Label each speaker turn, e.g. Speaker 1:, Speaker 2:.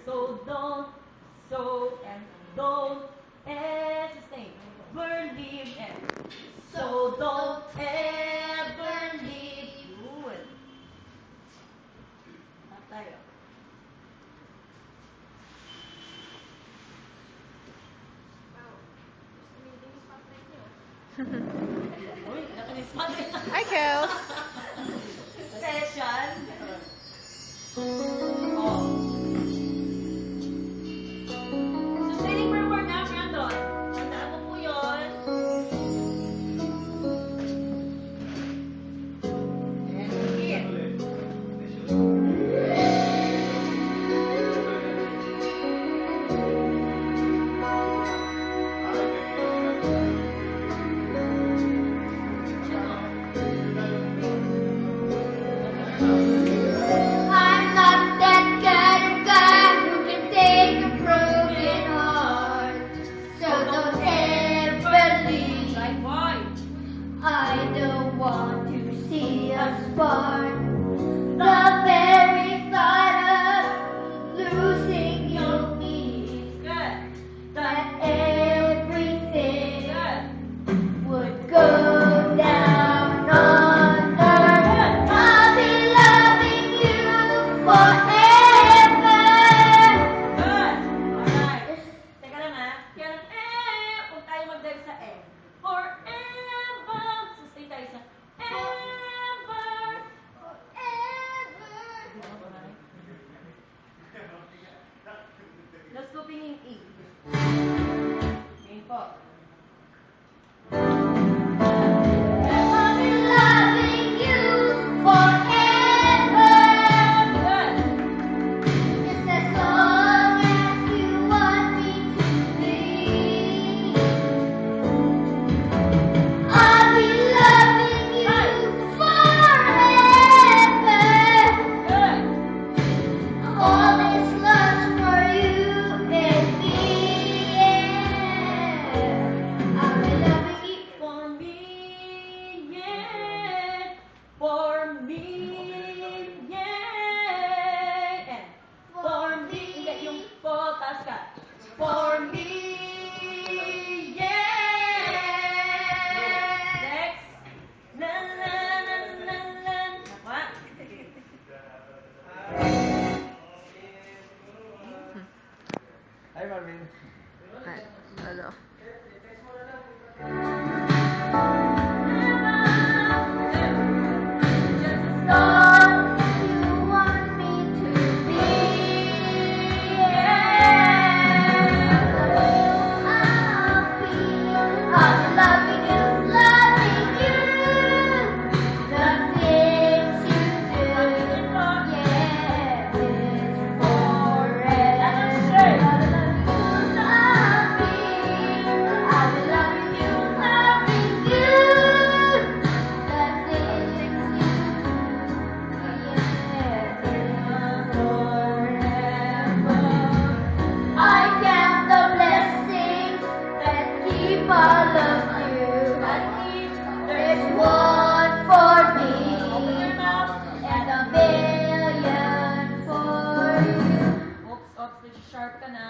Speaker 1: So don't, so and don't sustain. Leave and so don't ever leave. Yun. Tap tayo. Uy, nakanismat.
Speaker 2: Hi, Kels.
Speaker 1: Session. Oh. Sustaining verb for now, Brandon. Tandaan mo po yun. And begin.
Speaker 3: I'm not that kind of guy who can take a broken heart. So don't ever leave.
Speaker 1: Like why?
Speaker 3: I don't want to see us part. The very thought of losing you means
Speaker 1: Good.
Speaker 3: that everything
Speaker 1: Good.
Speaker 3: would go down on earth. I'll be loving you forever.
Speaker 1: Good. Alright. Teka lang ha. Kaya lang, huwag tayo magdali sa Forever. Sustain tayo sa ever. Alright. No scooping in E. Ngayon po.
Speaker 3: I'll be loving you forever.
Speaker 1: Good.
Speaker 3: Just as long as you want me to be. I'll be loving you forever.
Speaker 1: Good.
Speaker 3: All this love for you and me. I'll be loving you.
Speaker 1: For me, yeah. For me, yeah. And for me, hindi, yung po, taas ka. For me, yeah. Next. La la la la la. Nakuha.
Speaker 4: Hi, Marvin.
Speaker 2: Hi. Hello.
Speaker 3: Long you want me to be. I'll be loving you, loving you. The things you do, yeah, is forever. I'll be loving you, loving you. The things you do, yeah, forever. I count the blessings that keep all of you. There's one for me and a million for you.
Speaker 1: Oops, oops, medyo sharp ka na.